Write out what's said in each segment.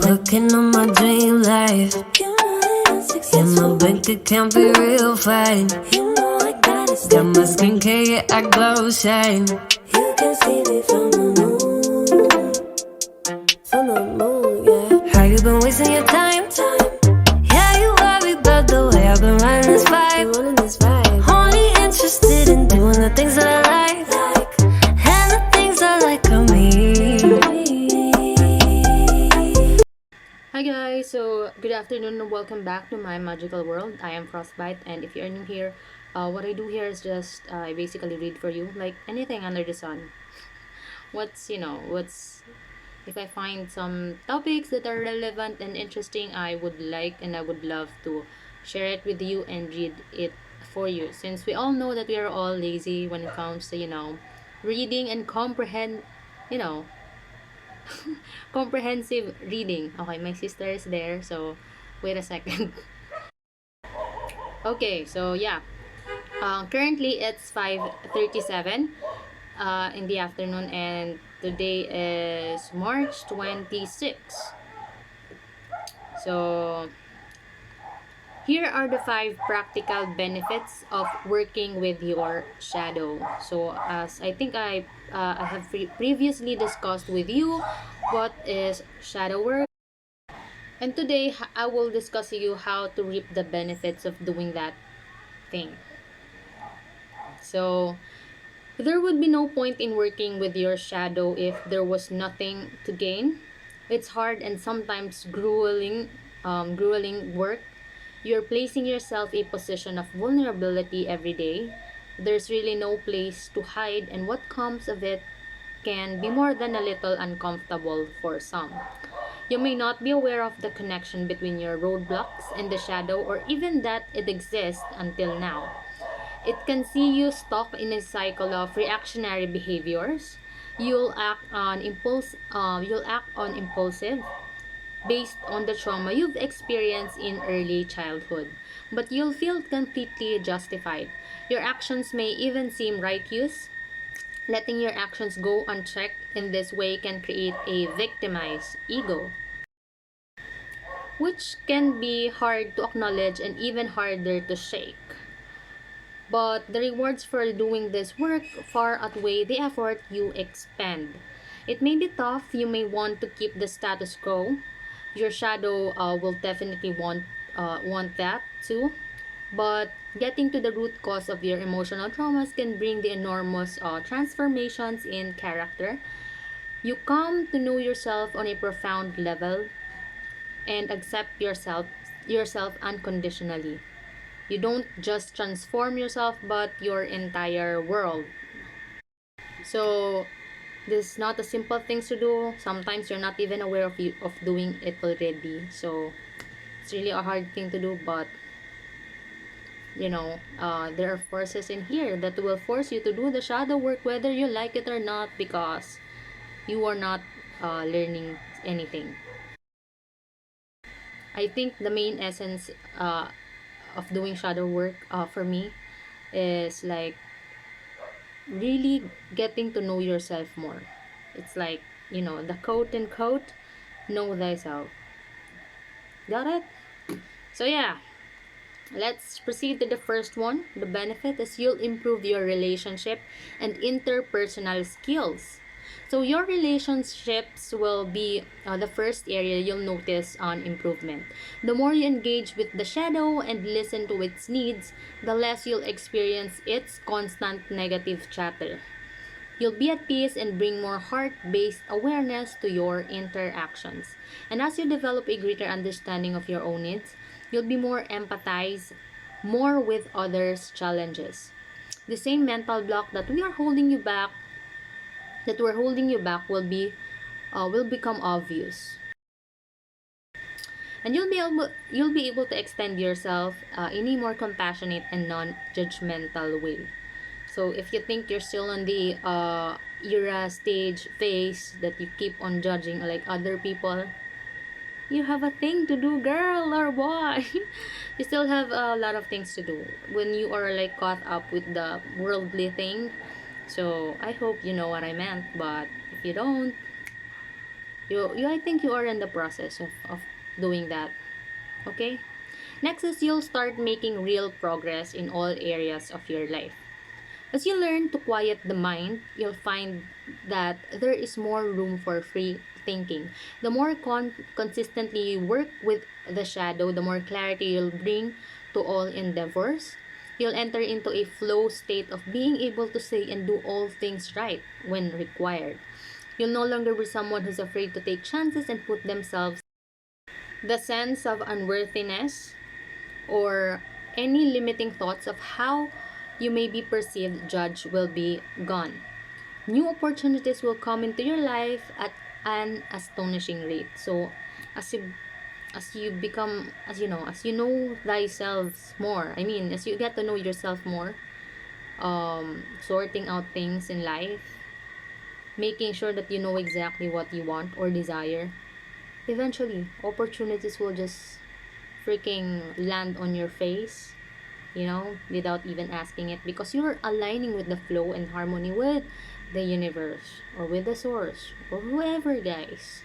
looking on my dream life. And my bank account be real fine. Got my skincare, yeah, I glow shine. You can see me from the moon. From the moon, yeah. How you been wasting your time? Yeah, you worry about the way I've been running this vibe. Only interested in doing the things that I like. And the things I like are me. Hi guys, so good afternoon and welcome back to my magical world. I am Frostbite, and if you're new here, what I do here is just I basically read for you like anything under the sun. What's if I find some topics that are relevant and interesting, I would like and I would love to share it with you and read it for you. Since we all know that we are all lazy when it comes to reading and you know comprehensive reading. Okay, my sister is there, so wait a second. Okay, so yeah. Currently it's 5:37 in the afternoon, and today is March 26th. So here are the 5 practical benefits of working with your shadow. So as I think I have previously discussed with you what is shadow work. And today, I will discuss to you how to reap the benefits of doing that thing. So, there would be no point in working with your shadow if there was nothing to gain. It's hard and sometimes grueling work. You're placing yourself in a position of vulnerability every day. There's really no place to hide, and what comes of it can be more than a little uncomfortable for some. You may not be aware of the connection between your roadblocks and the shadow, or even that it exists until now. It can see you stuck in a cycle of reactionary behaviors. You'll act on impulsive based on the trauma you've experienced in early childhood, but you'll feel completely justified. Your actions may even seem righteous. Letting your actions go unchecked in this way can create a victimized ego, which can be hard to acknowledge and even harder to shake. But the rewards for doing this work far outweigh the effort you expend. It may be tough, you may want to keep the status quo. Your shadow will definitely want that too. But getting to the root cause of your emotional traumas can bring the enormous transformations in character. You come to know yourself on a profound level and accept yourself unconditionally. You don't just transform yourself but your entire world. So this is not a simple thing to do. Sometimes you're not even aware of doing it already. So it's really a hard thing to do, but there are forces in here that will force you to do the shadow work whether you like it or not, because you are not learning anything. I think the main essence of doing shadow work for me is like really getting to know yourself more. It's like, the quote and quote, know thyself. Got it? So yeah, let's proceed to the first one. The benefit is you'll improve your relationship and interpersonal skills. So your relationships will be the first area you'll notice on improvement. The more you engage with the shadow and listen to its needs, the less you'll experience its constant negative chatter. You'll be at peace and bring more heart-based awareness to your interactions. And as you develop a greater understanding of your own needs, you'll be more empathized, more with others' challenges. The same mental block that we're holding you back will become obvious, and you'll be able to extend yourself in a more compassionate and non-judgmental way. So if you think you're still on the era stage phase that you keep on judging like other people, you have a thing to do, girl or boy. You still have a lot of things to do when you are like caught up with the worldly thing. So I hope you know what I meant, but if you don't, I think you are in the process of doing that. Okay. Next is you'll start making real progress in all areas of your life. As you learn to quiet the mind, you'll find that there is more room for free thinking. The more consistently you work with the shadow, the more clarity you'll bring to all endeavors. You'll enter into a flow state of being able to say and do all things right when required. You'll no longer be someone who's afraid to take chances and put themselves. The sense of unworthiness or any limiting thoughts of how you may be perceived, judged will be gone. New opportunities will come into your life at an astonishing rate. So, as you as you know thyself more. I mean, as you get to know yourself more, sorting out things in life, making sure that you know exactly what you want or desire. Eventually, opportunities will just freaking land on your face, without even asking it, because you're aligning with the flow and harmony with the universe or with the source or whoever, guys.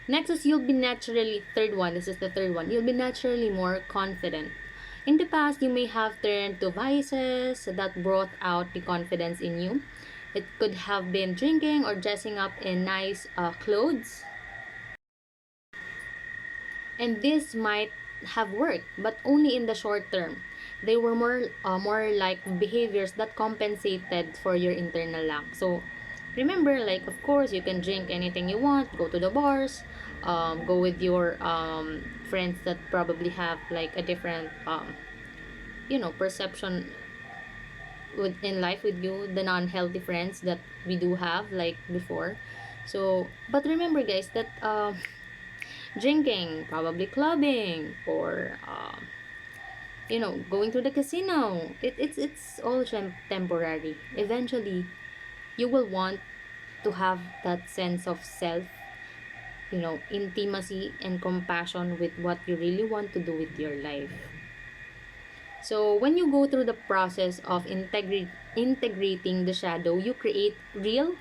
Next is you'll be naturally, third one, this is the third one, you'll be naturally more confident. In the past, you may have turned to vices that brought out the confidence in you. It could have been drinking or dressing up in nice clothes, and this might have worked, but only in the short term. They were more like behaviors that compensated for your internal lack. So remember, like, of course you can drink anything you want, go to the bars, go with your friends that probably have like a different perception in life with you, the non-healthy friends that we do have like before. So but remember, guys, that drinking, probably clubbing, or going to the casino. It's all temporary. Eventually, you will want to have that sense of self, intimacy and compassion with what you really want to do with your life. So when you go through the process of integrating the shadow, you create real,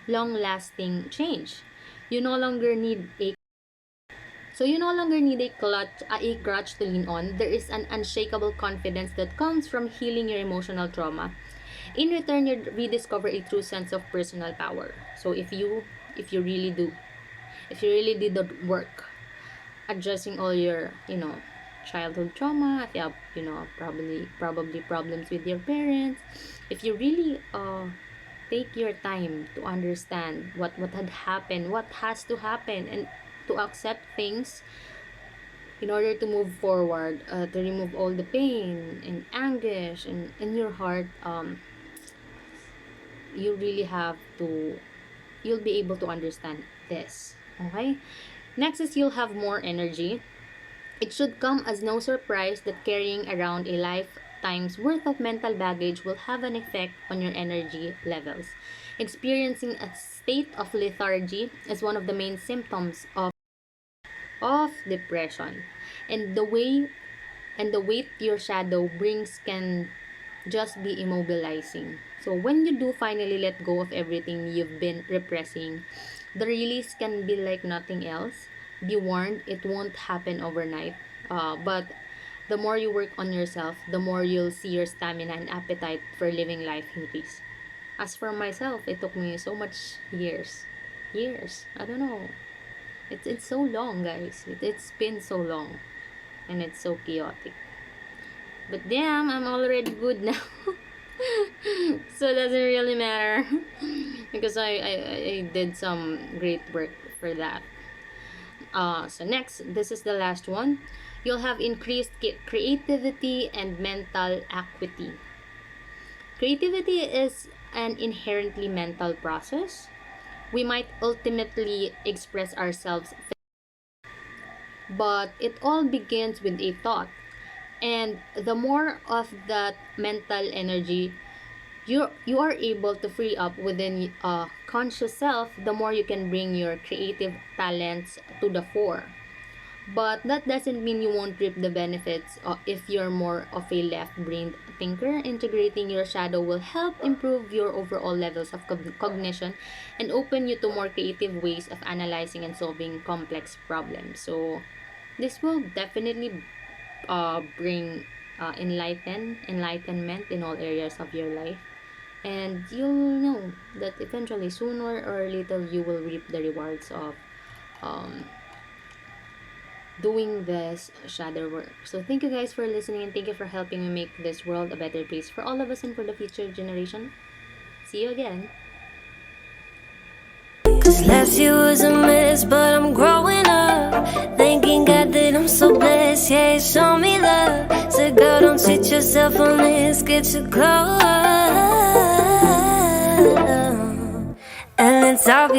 long-lasting change. You no longer need a you no longer need a crutch to lean on. There is an unshakable confidence that comes from healing your emotional trauma. In return, you rediscover a true sense of personal power. So if you really do, if you really did the work, addressing all your, childhood trauma, if you have, probably problems with your parents, if you really take your time to understand what had happened, what has to happen, and to accept things in order to move forward, to remove all the pain and anguish and in your heart, you really have to, you'll be able to understand this. Okay, next is you'll have more energy. It should come as no surprise that carrying around a lifetime's worth of mental baggage will have an effect on your energy levels. Experiencing a state of lethargy is one of the main symptoms of depression. And the weight your shadow brings can just be immobilizing. So when you do finally let go of everything you've been repressing, the release can be like nothing else. Be warned, it won't happen overnight. But the more you work on yourself, the more you'll see your stamina and appetite for living life increase. As for myself, it took me so much years. Years. I don't know. It's so long, guys. It's been so long. And it's so chaotic. But damn, I'm already good now. So it doesn't really matter. Because I did some great work for that. So next, this is the last one. You'll have increased creativity and mental acuity. Creativity is an inherently mental process. We might ultimately express ourselves, but it all begins with a thought. And the more of that mental energy you are able to free up within conscious self, the more you can bring your creative talents to the fore. But that doesn't mean you won't reap the benefits if you're more of a left-brained thinker. Integrating your shadow will help improve your overall levels of cognition and open you to more creative ways of analyzing and solving complex problems. So this will definitely bring enlightenment in all areas of your life. And you'll know that eventually, sooner or later, you will reap the rewards of um, doing this shadow work. So thank you guys for listening, and thank you for helping me make this world a better place for all of us and for the future generation. See you again. Cause last year was a mess, but I'm growing up. Thanking God that I'm so blessed, yeah, He showed me love. Said, girl, don't cheat yourself on this, get your glow up. And it's all